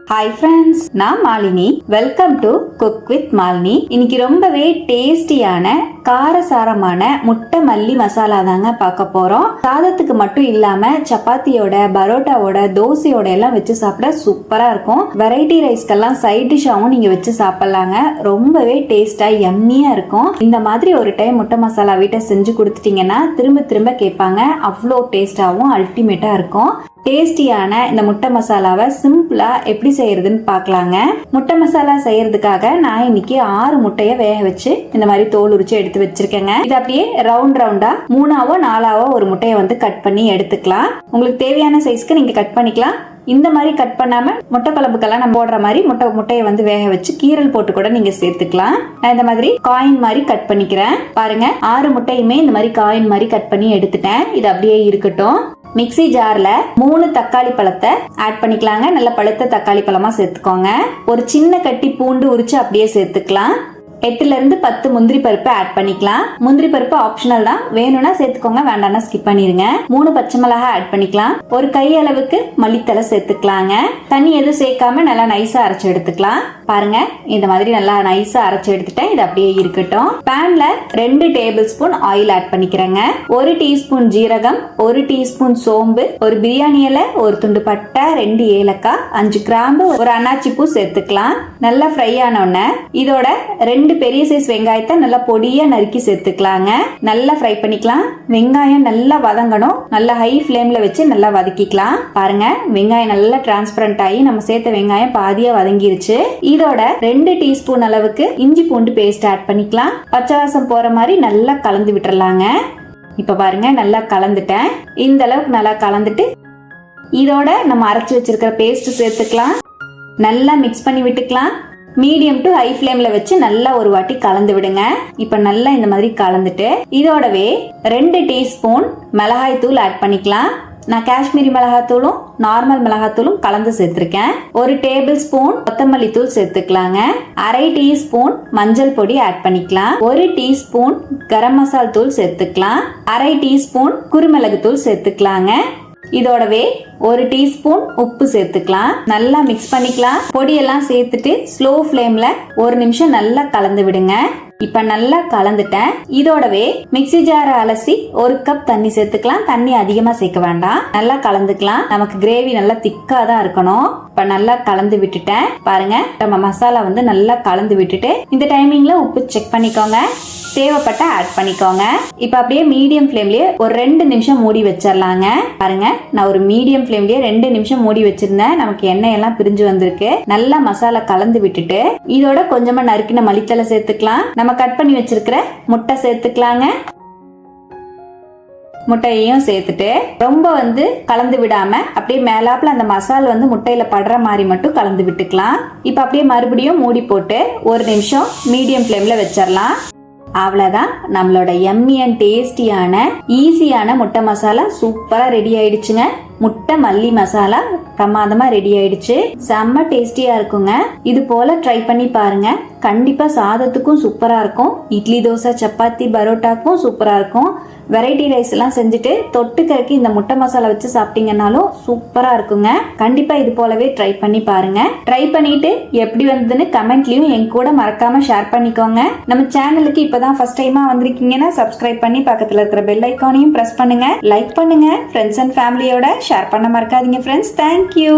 Hi friends, நான் Malini. Welcome to cook with Malini. இன்னைக்கு ரொம்பவே டேஸ்டியான காரசாரமான முட்டை மல்லி மசாலா தாங்க பார்க்க போறோம். சாதத்துக்கு மட்டும் இல்லாம சப்பாத்தியோட, பரோட்டாவோட, தோசையோட எல்லாம் வச்சு சாப்பிட சூப்பரா இருக்கும். வெரைட்டி ரைஸ்க்கெல்லாம் சைட் டிஷ்ஷாவும் நீங்க வச்சு சாப்பிடலாங்க. ரொம்பவே டேஸ்டா எம்மியா இருக்கும். இந்த மாதிரி ஒரு டைம் முட்டை மசாலா வீட்டை செஞ்சு கொடுத்துட்டீங்கன்னா திரும்ப திரும்ப கேட்பாங்க. அவ்வளோ டேஸ்டாவும் அல்டிமேட்டா இருக்கும். டேஸ்டியான இந்த முட்டை மசாலாவை சிம்பிளா எப்படி செய்யறதுன்னு பார்க்கலாங்க. முட்டை மசாலா செய்யறதுக்காக நான் இன்னைக்கு 6 முட்டையை வேக வச்சு இந்த மாதிரி தோல் உரிச்சு எடுத்து வச்சிருக்கேங்க. இது அப்படியே ரவுண்ட் ரவுண்டா 3ஆவோ 4ஆவோ ஒரு முட்டையை வந்து கட் பண்ணி எடுத்துக்கலாம். உங்களுக்கு தேவையான சைஸ்க்கு நீங்க கட் பண்ணிக்கலாம். இந்த மாதிரி கட் பண்ணாம முட்டை குழம்புக்கெல்லாம் நம்ம போடுற மாதிரி முட்டையை வந்து வேக வச்சு கீரல் போட்டு கூட நீங்க சேர்த்துக்கலாம். நான் இந்த மாதிரி காயின் மாதிரி கட் பண்ணிக்கிறேன். பாருங்க, 6 முட்டையுமே இந்த மாதிரி காயின் மாதிரி கட் பண்ணி எடுத்துட்டேன். இது அப்படியே இருக்கட்டும். மிக்ஸி ஜார்ல 3 தக்காளி பழத்தை ஆட் பண்ணிக்கலாங்க. நல்ல பழுத்த தக்காளி பழமா சேர்த்துக்கோங்க. ஒரு சின்ன கட்டி பூண்டு உரிச்சு அப்படியே சேர்த்துக்கலாம். 8ல இருந்து 10 முந்திரி பருப்பு ஆட் பண்ணிக்கலாம். முந்திரி பருப்பு ஆப்ஷனல் தான், வேணும்னா சேர்த்துக்கோங்க, வேண்டாம்னா ஸ்கிப் பண்ணிருங்க. 3 பச்சை மிளகாய் ஆட் பண்ணிக்கலாம். ஒரு கை அளவுக்கு மல்லித்தலை சேர்த்துக்கலாங்க. தண்ணி எதுவும் சேர்க்காம நல்லா நைஸா அரைச்சு எடுத்துக்கலாம். பாருங்க, இந்த மாதிரி நல்லா நைஸா அரைச்சு எடுத்துட்டேன். இது அப்படியே இருக்கட்டும். பேன்ல 2 டேபிள் ஸ்பூன் ஆயில் ஆட் பண்ணிக்கிறேங்க. 1 டீஸ்பூன் ஜீரகம், 1 டீஸ்பூன் சோம்பு, ஒரு பிரியாணி இலை, ஒரு துண்டு பட்டை, 2 ஏலக்காய், 5 கிராம்பு, ஒரு அன்னாச்சி பூ சேர்த்துக்கலாம். நல்லா ஃப்ரை ஆனோடனே இதோட 2 பெரிய சைஸ் வெங்காயத்தை நல்லா பொடியா நறுக்கி சேர்த்துக்கலாங்க. நல்லா ஃப்ரை பண்ணிக்கலாம். வெங்காயம் நல்லா வதங்கணும். நல்லா ஹை ஃப்ளேம்ல வச்சு நல்லா வதக்கிக்கலாம். பாருங்க, வெங்காயம் நல்லா டிரான்ஸ்பரண்ட் ஆகி நம்ம சேர்த்த வெங்காயம் பாதியா வதங்கிருச்சு. இதோட 2 டீஸ்பூன் அளவுக்கு இஞ்சி பூண்டு பேஸ்ட் ஆட் பண்ணிக்கலாம். பச்சை வாசம் போற மாதிரி நல்லா கலந்து விட்டுறலாங்க. இப்ப பாருங்க, நல்லா கலந்துட்டேன். இந்த அளவுக்கு நல்லா கலந்துட்டு இதோட நம்ம அரைச்சு வச்சிருக்கிற பேஸ்ட் சேர்த்துக்கலாம். நல்லா மிக்ஸ் பண்ணி விட்டுக்கலாம். மீடியம் டு ஹை ஃப்ளேம்ல வச்சு நல்லா ஒரு வாட்டி கலந்து விடுங்க. இப்ப நல்லா இந்த மாதிரி கலந்துட்டு இதோடவே 2 டீஸ்பூன் மிளகாய் தூள் ஆட் பண்ணிக்கலாம். நான் காஷ்மீரி மிளகாத்தூளும் நார்மல் மிளகாத்தூளும் கலந்து சேர்த்திருக்கேன். 1 டேபிள் ஸ்பூன் கொத்தமல்லி தூள் சேர்த்துக்கலாங்க. 1/2 டீஸ்பூன் மஞ்சள் பொடி ஆட் பண்ணிக்கலாம். 1 டீஸ்பூன் கரம் மசாலா தூள் சேர்த்துக்கலாம். 1/2 டீஸ்பூன் குருமிளகு தூள் சேர்த்துக்கலாங்க. இதோடவே 1 டீஸ்பூன் உப்பு சேர்த்துக்கலாம். நல்லா மிக்ஸ் பண்ணிக்கலாம். பொடியெல்லாம் சேர்த்துட்டு ஸ்லோ ஃப்ளேம்ல 1 நிமிஷம் நல்லா கலந்து விடுங்க. இப்ப நல்லா கலந்துட்டேன். இதோடவே மிக்ஸி ஜார அலசி 1 கப் தண்ணி சேர்த்துக்கலாம். தண்ணி அதிகமா சேர்க்க வேண்டாம். நல்லா கலந்துக்கலாம். நமக்கு கிரேவி நல்லா திக்கா தான் இருக்கணும். இப்ப நல்லா கலந்து விட்டுட்டேன். பாருங்க, நம்ம மசாலா வந்து நல்லா கலந்து விட்டுட்டு இந்த டைமிங்ல உப்பு செக் பண்ணிக்கோங்க. தேவைப்பட்ட ஆட் பண்ணிக்கோங்க. இப்ப அப்படியே மீடியம் ஃப்ளேம்லயே ஒரு 2 நிமிஷம் மூடி வச்சிடலாங்க. பாருங்க, நான் ஒரு மீடியம் ஃப்ளேம்லயே 2 நிமிஷம் மூடி வச்சிருந்தேன். நமக்கு எண்ணெய் எல்லாம் பிரிஞ்சு வந்திருக்கு. நல்லா மசாலா கலந்து விட்டுட்டு இதோட கொஞ்சமா நறுக்கின மல்லித்தலை சேர்த்துக்கலாம். நம்ம கட் பண்ணி வச்சிருக்கிற முட்டை சேர்த்துக்கலாங்க. முட்டையையும் சேர்த்துட்டு ரொம்ப வந்து கலந்து விடாம அப்படியே மேலாப்புல அந்த மசாலா வந்து முட்டையில படுற மாதிரி மட்டும் கலந்து விட்டுக்கலாம். இப்ப அப்படியே மறுபடியும் மூடி போட்டு 1 நிமிஷம் மீடியம் ஃப்ளேம்ல வச்சிடலாம். அவ்வளவுதான், நம்மளோட எம்மி அண்ட் டேஸ்டியான ஈஸியான முட்டை மசாலா சூப்பரா ரெடி ஆயிடுச்சுங்க. முட்டை மல்லி மசாலா பிரமாதமா ரெடி ஆயிடுச்சு. செம்ம டேஸ்டியா இருக்குங்க. இது போல ட்ரை பண்ணி பாருங்க. கண்டிப்பா சாதத்துக்கும் சூப்பரா இருக்கும். இட்லி, தோசை, சப்பாத்தி, பரோட்டாக்கும் சூப்பரா இருக்கும். வெரைட்டி ரைஸ் எல்லாம் செஞ்சுட்டு தொட்டுக்கறக்கு இந்த முட்டை மசாலா வச்சு சாப்பிட்டீங்கன்னாலும் சூப்பரா இருக்குங்க. கண்டிப்பா இது போலவே ட்ரை பண்ணி பாருங்க. ட்ரை பண்ணிட்டு எப்படி வந்ததுன்னு கமெண்ட்லயும் என் கூட மறக்காம ஷேர் பண்ணிக்கோங்க. நம்ம சேனலுக்கு இப்பதான் ஃபர்ஸ்ட் டைமா வந்திருக்கீங்கன்னா சப்ஸ்கிரைப் பண்ணி பக்கத்துல இருக்கிற பெல் ஐக்கானையும் பிரஸ் பண்ணுங்க. லைக் பண்ணுங்க. ஃப்ரெண்ட்ஸ் அண்ட் ஃபேமிலியோட ஷேர் பண்ண மறக்காதீங்க ஃப்ரெண்ட்ஸ். தேங்க்யூ.